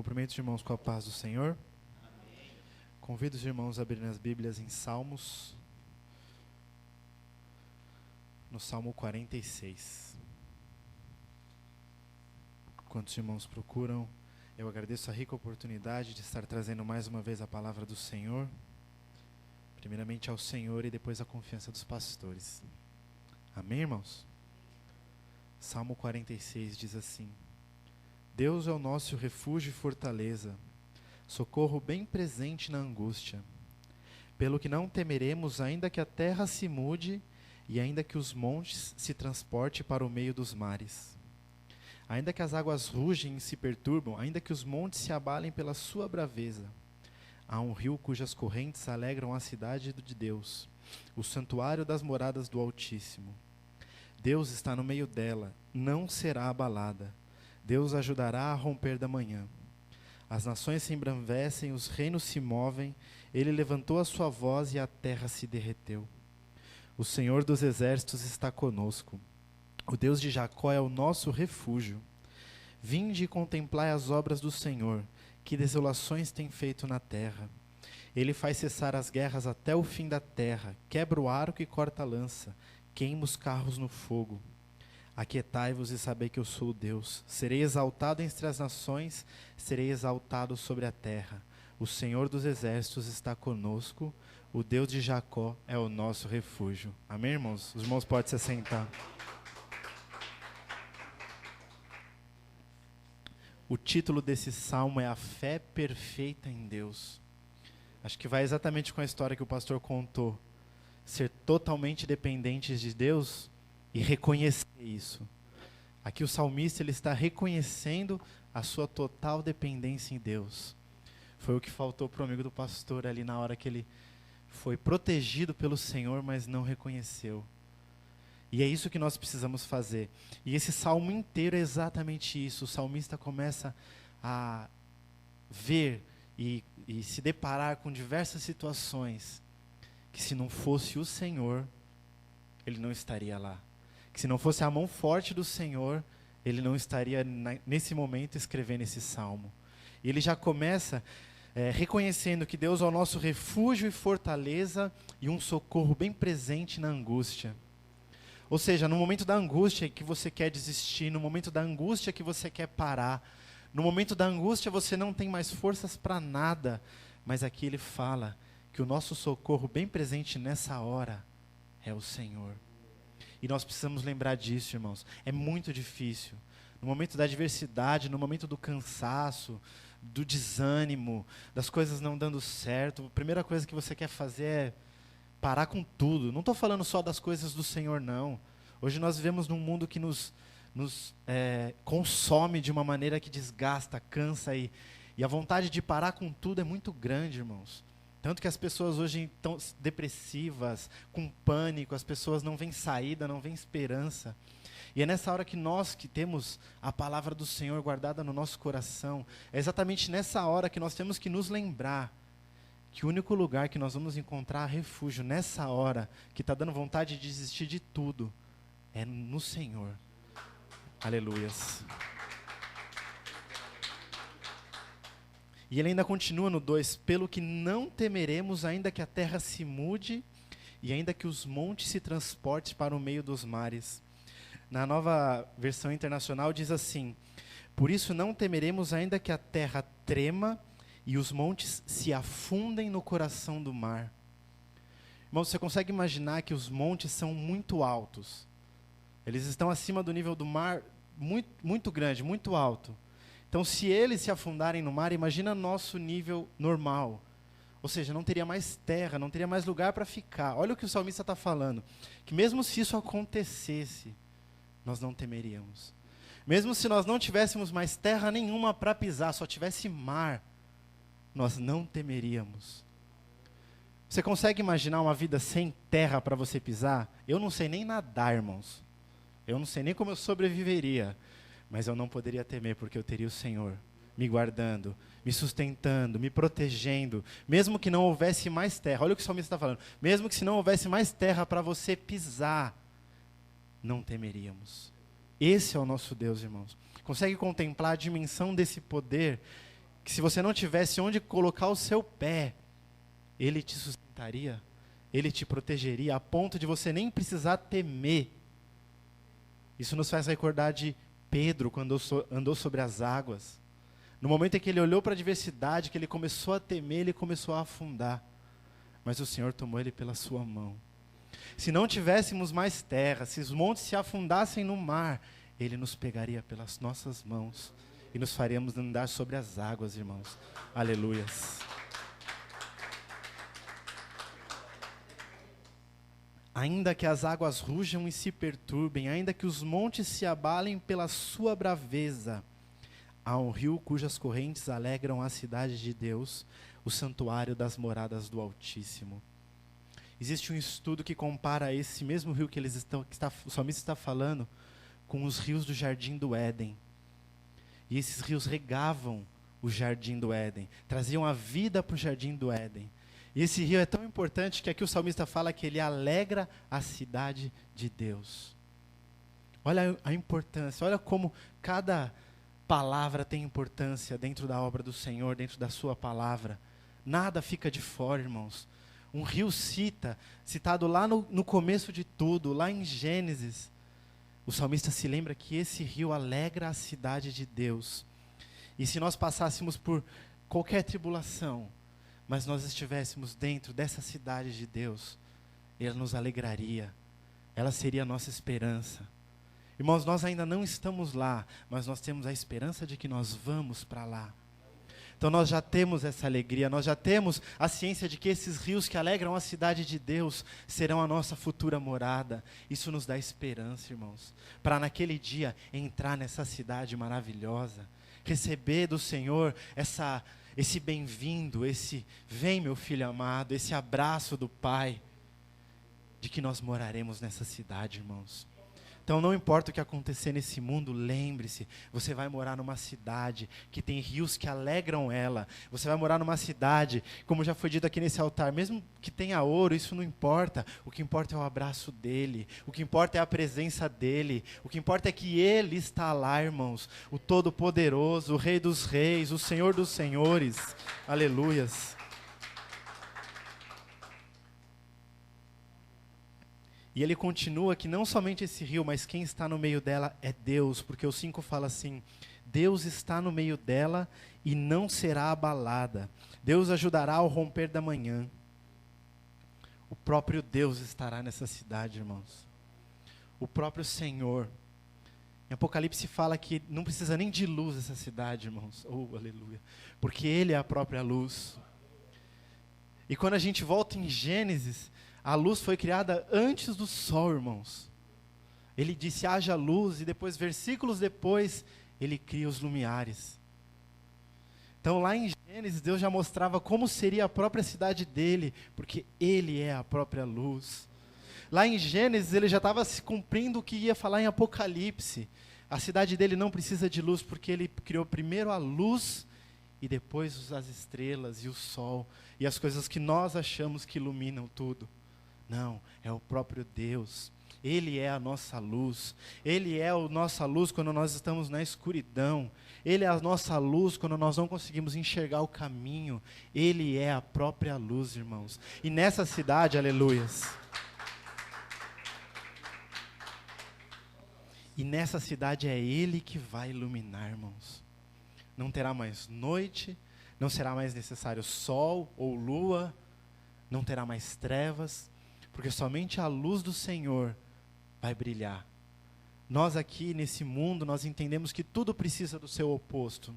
Cumprimento os irmãos com a paz do Senhor. Amém. Convido os irmãos a abrirem as Bíblias em Salmos, no Salmo 46. Enquanto os irmãos procuram, eu agradeço a rica oportunidade de estar trazendo mais uma vez a palavra do Senhor, primeiramente ao Senhor e depois à confiança dos pastores. Amém, irmãos? Salmo 46 diz assim: Deus é o nosso refúgio e fortaleza, socorro bem presente na angústia. Pelo que não temeremos, ainda que a terra se mude e ainda que os montes se transportem para o meio dos mares. Ainda que as águas rugem e se perturbam, ainda que os montes se abalem pela sua braveza. Há um rio cujas correntes alegram a cidade de Deus, o santuário das moradas do Altíssimo. Deus está no meio dela, não será abalada. Deus ajudará a romper da manhã. As nações se embravecem, os reinos se movem. Ele levantou a sua voz e a terra se derreteu. O Senhor dos exércitos está conosco. O Deus de Jacó é o nosso refúgio. Vinde e contemplai as obras do Senhor, que desolações tem feito na terra. Ele faz cessar as guerras até o fim da terra, quebra o arco e corta a lança, queima os carros no fogo. Aquietai-vos e sabei que eu sou Deus. Serei exaltado entre as nações, serei exaltado sobre a terra. O Senhor dos exércitos está conosco, o Deus de Jacó é o nosso refúgio. Amém, irmãos? Os irmãos podem se assentar. O título desse salmo é A Fé Perfeita em Deus. Acho que vai exatamente com a história que o pastor contou. Ser totalmente dependentes de Deus e reconhecer isso. Aqui o salmista ele está reconhecendo a sua total dependência em Deus. Foi o que faltou para o amigo do pastor ali na hora que ele foi protegido pelo Senhor, mas não reconheceu. E é isso que nós precisamos fazer. E esse salmo inteiro é exatamente isso. O salmista começa a ver e se deparar com diversas situações que se não fosse o Senhor, ele não estaria lá. Que se não fosse a mão forte do Senhor, ele não estaria nesse momento escrevendo esse salmo. E ele já começa reconhecendo que Deus é o nosso refúgio e fortaleza e um socorro bem presente na angústia. Ou seja, no momento da angústia que você quer desistir, no momento da angústia que você quer parar, no momento da angústia você não tem mais forças para nada, mas aqui ele fala que o nosso socorro bem presente nessa hora é o Senhor. E nós precisamos lembrar disso, irmãos. É muito difícil. No momento da adversidade, no momento do cansaço, do desânimo, das coisas não dando certo, a primeira coisa que você quer fazer é parar com tudo. Não estou falando só das coisas do Senhor, não. Hoje nós vivemos num mundo que nos consome de uma maneira que desgasta, cansa, e a vontade de parar com tudo é muito grande, irmãos. Tanto que as pessoas hoje estão depressivas, com pânico, as pessoas não veem saída, não veem esperança. E é nessa hora que nós, que temos a palavra do Senhor guardada no nosso coração, é exatamente nessa hora que nós temos que nos lembrar que o único lugar que nós vamos encontrar refúgio nessa hora, que está dando vontade de desistir de tudo, é no Senhor. Aleluias. E ele ainda continua no 2, pelo que não temeremos, ainda que a terra se mude, e ainda que os montes se transportem para o meio dos mares. Na Nova Versão Internacional diz assim: por isso não temeremos, ainda que a terra trema, e os montes se afundem no coração do mar. Irmão, você consegue imaginar que os montes são muito altos? Eles estão acima do nível do mar, muito, muito grande, muito alto. Então, se eles se afundarem no mar, imagina nosso nível normal. Ou seja, não teria mais terra, não teria mais lugar para ficar. Olha o que o salmista está falando. Que mesmo se isso acontecesse, nós não temeríamos. Mesmo se nós não tivéssemos mais terra nenhuma para pisar, só tivesse mar, nós não temeríamos. Você consegue imaginar uma vida sem terra para você pisar? Eu não sei nem nadar, irmãos. Eu não sei nem como eu sobreviveria. Mas eu não poderia temer, porque eu teria o Senhor me guardando, me sustentando, me protegendo, mesmo que não houvesse mais terra. Olha o que o salmista está falando. Mesmo que se não houvesse mais terra para você pisar, não temeríamos. Esse é o nosso Deus, irmãos. Consegue contemplar a dimensão desse poder que se você não tivesse onde colocar o seu pé, Ele te sustentaria, Ele te protegeria, a ponto de você nem precisar temer. Isso nos faz recordar de Pedro, quando andou sobre as águas. No momento em que ele olhou para a adversidade, que ele começou a temer, ele começou a afundar. Mas o Senhor tomou ele pela sua mão. Se não tivéssemos mais terra, se os montes se afundassem no mar, Ele nos pegaria pelas nossas mãos e nos faríamos andar sobre as águas, irmãos. Aleluias. Ainda que as águas rujam e se perturbem, ainda que os montes se abalem pela sua braveza, há um rio cujas correntes alegram a cidade de Deus, o santuário das moradas do Altíssimo. Existe um estudo que compara esse mesmo rio que o salmista está falando com os rios do Jardim do Éden. E esses rios regavam o Jardim do Éden, traziam a vida para o Jardim do Éden. E esse rio é tão importante que aqui o salmista fala que ele alegra a cidade de Deus. Olha a importância, olha como cada palavra tem importância dentro da obra do Senhor, dentro da sua palavra. Nada fica de fora, irmãos. Um rio citado lá no começo de tudo, lá em Gênesis. O salmista se lembra que esse rio alegra a cidade de Deus. E se nós passássemos por qualquer tribulação, mas nós estivéssemos dentro dessa cidade de Deus, ela nos alegraria. Ela seria a nossa esperança. Irmãos, nós ainda não estamos lá, mas nós temos a esperança de que nós vamos para lá. Então nós já temos essa alegria, nós já temos a ciência de que esses rios que alegram a cidade de Deus serão a nossa futura morada. Isso nos dá esperança, irmãos, para naquele dia entrar nessa cidade maravilhosa, receber do Senhor esse bem-vindo, esse vem meu filho amado, esse abraço do Pai, de que nós moraremos nessa cidade, irmãos. Então não importa o que acontecer nesse mundo, lembre-se, você vai morar numa cidade que tem rios que alegram ela. Você vai morar numa cidade, como já foi dito aqui nesse altar, mesmo que tenha ouro, isso não importa. O que importa é o abraço dele, o que importa é a presença dele, o que importa é que ele está lá, irmãos. O Todo-Poderoso, o Rei dos Reis, o Senhor dos Senhores. Aleluias. E ele continua que não somente esse rio, mas quem está no meio dela é Deus, porque o 5 fala assim: Deus está no meio dela e não será abalada. Deus ajudará ao romper da manhã. O próprio Deus estará nessa cidade, irmãos. O próprio Senhor. Em Apocalipse fala que não precisa nem de luz essa cidade, irmãos. Oh, aleluia. Porque Ele é a própria luz. E quando a gente volta em Gênesis, a luz foi criada antes do sol, irmãos. Ele disse, haja luz, e depois, versículos depois, Ele cria os lumiares. Então, lá em Gênesis, Deus já mostrava como seria a própria cidade dele, porque Ele é a própria luz. Lá em Gênesis, Ele já estava se cumprindo o que ia falar em Apocalipse. A cidade dele não precisa de luz, porque Ele criou primeiro a luz, e depois as estrelas e o sol, e as coisas que nós achamos que iluminam tudo. Não, é o próprio Deus. Ele é a nossa luz. Ele é a nossa luz quando nós estamos na escuridão. Ele é a nossa luz quando nós não conseguimos enxergar o caminho. Ele é a própria luz, irmãos. E nessa cidade, aleluias. E nessa cidade é Ele que vai iluminar, irmãos. Não terá mais noite, não será mais necessário sol ou lua, não terá mais trevas, porque somente a luz do Senhor vai brilhar. Nós aqui nesse mundo, nós entendemos que tudo precisa do seu oposto.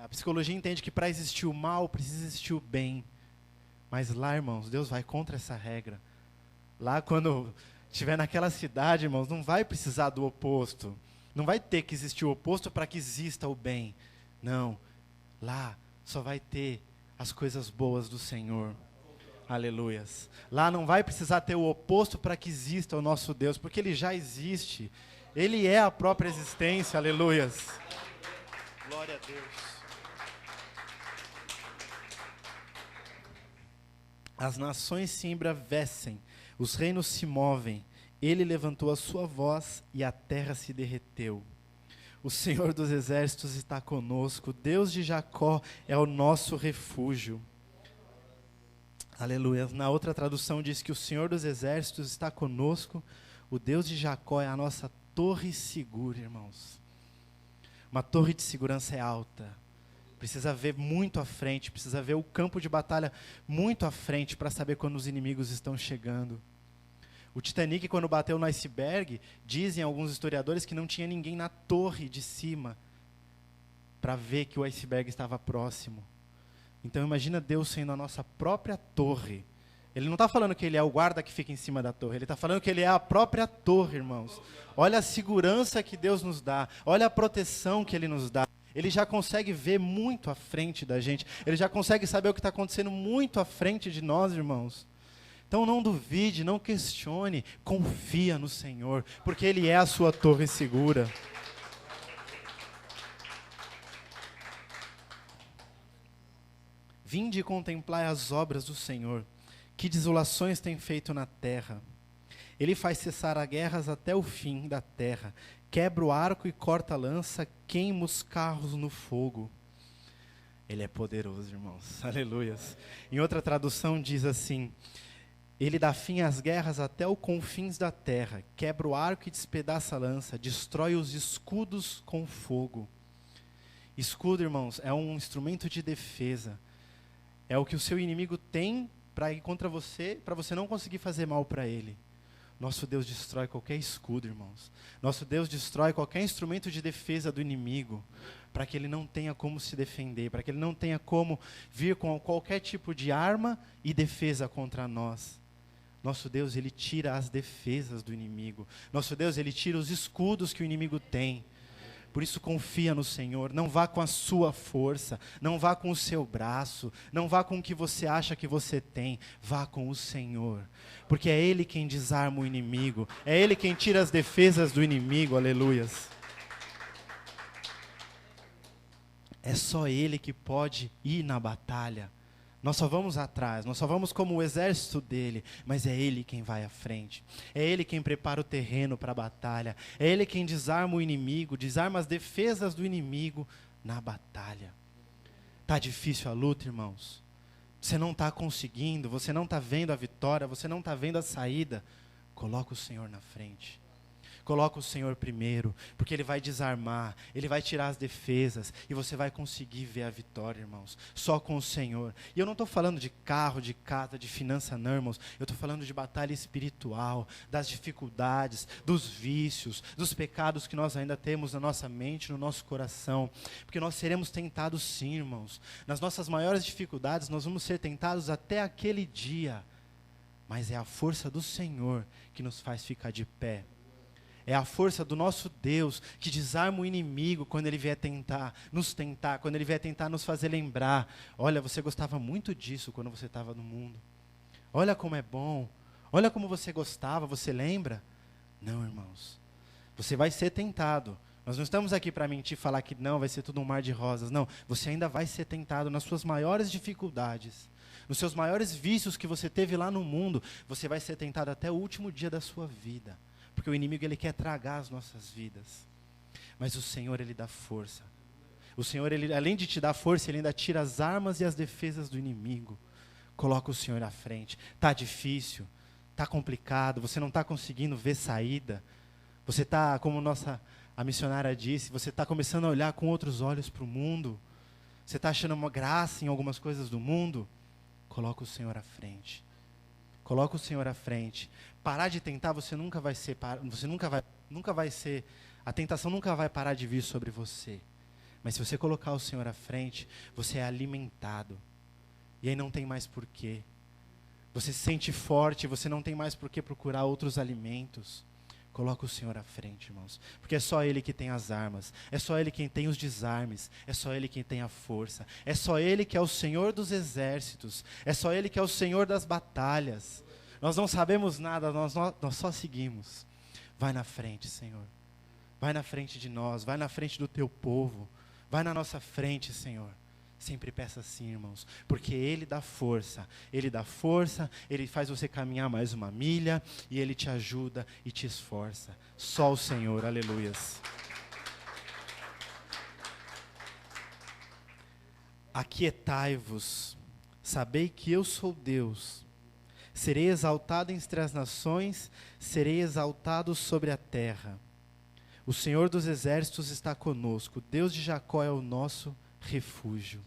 A psicologia entende que para existir o mal, precisa existir o bem. Mas lá, irmãos, Deus vai contra essa regra. Lá quando estiver naquela cidade, irmãos, não vai precisar do oposto. Não vai ter que existir o oposto para que exista o bem. Não. Lá só vai ter as coisas boas do Senhor. Aleluias. Lá não vai precisar ter o oposto para que exista o nosso Deus, porque Ele já existe. Ele é a própria existência. Aleluias. Glória a Deus. As nações se embravecem, os reinos se movem. Ele levantou a sua voz e a terra se derreteu. O Senhor dos exércitos está conosco. O Deus de Jacó é o nosso refúgio. Aleluia. Na outra tradução diz que o Senhor dos exércitos está conosco. O Deus de Jacó é a nossa torre segura, irmãos. Uma torre de segurança é alta. Precisa ver muito à frente, precisa ver o campo de batalha muito à frente para saber quando os inimigos estão chegando. O Titanic, quando bateu no iceberg, dizem alguns historiadores que não tinha ninguém na torre de cima para ver que o iceberg estava próximo. Então imagina Deus sendo a nossa própria torre. Ele não está falando que Ele é o guarda que fica em cima da torre. Ele está falando que Ele é a própria torre, irmãos. Olha a segurança que Deus nos dá. Olha a proteção que Ele nos dá. Ele já consegue ver muito à frente da gente. Ele já consegue saber o que está acontecendo muito à frente de nós, irmãos. Então não duvide, não questione. Confia no Senhor, porque Ele é a sua torre segura. Vinde e contemplai as obras do Senhor. Que desolações tem feito na terra. Ele faz cessar as guerras até o fim da terra. Quebra o arco e corta a lança, queima os carros no fogo. Ele é poderoso, irmãos. Aleluias. Em outra tradução diz assim: Ele dá fim às guerras até os confins da terra. Quebra o arco e despedaça a lança. Destrói os escudos com fogo. Escudo, irmãos, é um instrumento de defesa. É o que o seu inimigo tem para ir contra você, para você não conseguir fazer mal para ele. Nosso Deus destrói qualquer escudo, irmãos. Nosso Deus destrói qualquer instrumento de defesa do inimigo, para que ele não tenha como se defender, para que ele não tenha como vir com qualquer tipo de arma e defesa contra nós. Nosso Deus, Ele tira as defesas do inimigo. Nosso Deus, Ele tira os escudos que o inimigo tem. Por isso confia no Senhor, não vá com a sua força, não vá com o seu braço, não vá com o que você acha que você tem, vá com o Senhor, porque é Ele quem desarma o inimigo, é Ele quem tira as defesas do inimigo, aleluias. É só Ele que pode ir na batalha. Nós só vamos atrás, nós só vamos como o exército dele, mas é Ele quem vai à frente. É Ele quem prepara o terreno para a batalha. É Ele quem desarma o inimigo, desarma as defesas do inimigo na batalha. Está difícil a luta, irmãos? Você não está conseguindo, você não está vendo a vitória, você não está vendo a saída? Coloca o Senhor na frente. Coloca o Senhor primeiro, porque Ele vai desarmar, Ele vai tirar as defesas, e você vai conseguir ver a vitória, irmãos, só com o Senhor. E eu não estou falando de carro, de casa, de finança, não, irmãos. Eu estou falando de batalha espiritual, das dificuldades, dos vícios, dos pecados que nós ainda temos na nossa mente, no nosso coração. Porque nós seremos tentados sim, irmãos. Nas nossas maiores dificuldades, nós vamos ser tentados até aquele dia. Mas é a força do Senhor que nos faz ficar de pé. É a força do nosso Deus que desarma o inimigo quando ele vier tentar, quando ele vier tentar nos fazer lembrar. Olha, você gostava muito disso quando você estava no mundo. Olha como é bom. Olha como você gostava, você lembra? Não, irmãos. Você vai ser tentado. Nós não estamos aqui para mentir e falar que não, vai ser tudo um mar de rosas. Não, você ainda vai ser tentado nas suas maiores dificuldades. Nos seus maiores vícios que você teve lá no mundo, você vai ser tentado até o último dia da sua vida. Porque o inimigo, ele quer tragar as nossas vidas. Mas o Senhor, Ele dá força. O Senhor, Ele, além de te dar força, Ele ainda tira as armas e as defesas do inimigo. Coloca o Senhor à frente. Está difícil, está complicado, você não está conseguindo ver saída. Você está, como a missionária disse, você está começando a olhar com outros olhos para o mundo. Você está achando uma graça em algumas coisas do mundo. Coloca o Senhor à frente. Coloca o Senhor à frente. Parar de tentar, você nunca vai ser, a tentação nunca vai parar de vir sobre você. Mas se você colocar o Senhor à frente, você é alimentado. E aí não tem mais porquê. Você se sente forte, você não tem mais porquê procurar outros alimentos. Coloca o Senhor à frente, irmãos. Porque é só Ele que tem as armas. É só Ele quem tem os desarmes. É só Ele quem tem a força. É só Ele que é o Senhor dos exércitos. É só Ele que é o Senhor das batalhas. Nós não sabemos nada, nós só seguimos. Vai na frente, Senhor. Vai na frente de nós, vai na frente do Teu povo. Vai na nossa frente, Senhor. Sempre peça assim, irmãos, porque Ele dá força, Ele faz você caminhar mais uma milha, e Ele te ajuda e te esforça. Só o Senhor, aleluias. Aquietai-vos, sabei que eu sou Deus. Serei exaltado entre as nações, serei exaltado sobre a terra. O Senhor dos exércitos está conosco, Deus de Jacó é o nosso refúgio.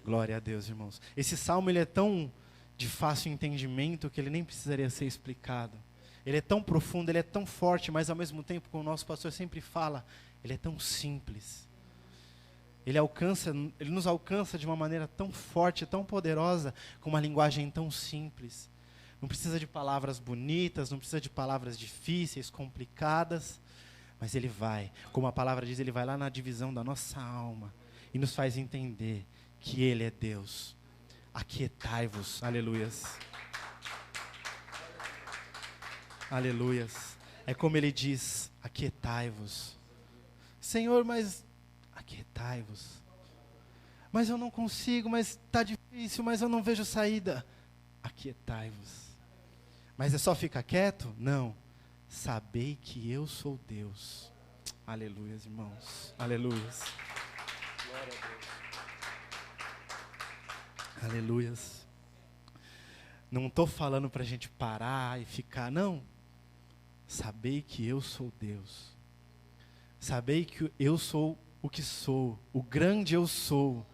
Glória a Deus, irmãos. Esse salmo ele é tão de fácil entendimento que ele nem precisaria ser explicado. Ele é tão profundo, ele é tão forte, mas ao mesmo tempo, como o nosso pastor sempre fala, ele é tão simples. Ele nos alcança de uma maneira tão forte, tão poderosa, com uma linguagem tão simples. Não precisa de palavras bonitas, não precisa de palavras difíceis, complicadas, mas ele vai, como a palavra diz, ele vai lá na divisão da nossa alma e nos faz entender que ele é Deus. Aquietai-vos, aleluias. Aleluias. É como ele diz, aquietai-vos. Senhor, mas aquietai-vos. Mas eu não consigo, mas está difícil, mas eu não vejo saída. Aquietai-vos. Mas é só ficar quieto? Não. Sabei que eu sou Deus. Aleluias, irmãos. Aleluias. Glória a Deus. Aleluias. Não estou falando para a gente parar e ficar, não. Sabei que eu sou Deus. Sabei que eu sou o que sou, o grande eu sou.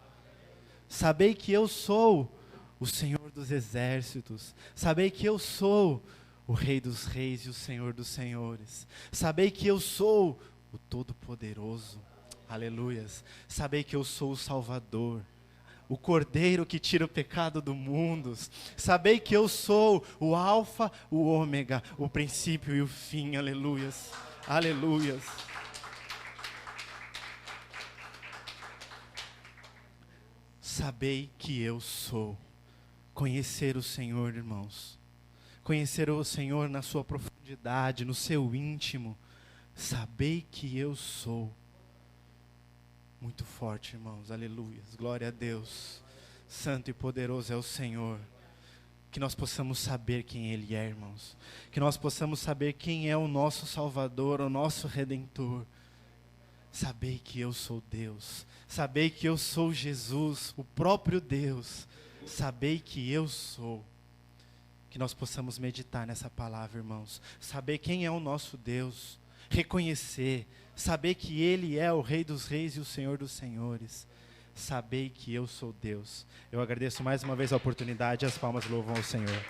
Sabei que eu sou o Senhor dos exércitos. Sabei que eu sou o Rei dos reis e o Senhor dos senhores. Sabei que eu sou o Todo-Poderoso. Aleluias. Sabei que eu sou o Salvador, o Cordeiro que tira o pecado do mundo. Sabei que eu sou o Alfa, o Ômega, o princípio e o fim. Aleluias. Aleluias. Sabei que eu sou. Conhecer o Senhor, irmãos. Conhecer o Senhor na sua profundidade, no seu íntimo. Sabei que eu sou. Muito forte, irmãos. Aleluias. Glória a Deus. Santo e poderoso é o Senhor. Que nós possamos saber quem Ele é, irmãos. Que nós possamos saber quem é o nosso Salvador, o nosso Redentor. Sabei que eu sou Deus. Sabei que eu sou Jesus, o próprio Deus. Sabei que eu sou. Que nós possamos meditar nessa palavra, irmãos. Saber quem é o nosso Deus. Reconhecer. Saber que Ele é o Rei dos reis e o Senhor dos senhores. Sabei que eu sou Deus. Eu agradeço mais uma vez a oportunidade e as palmas louvam ao Senhor.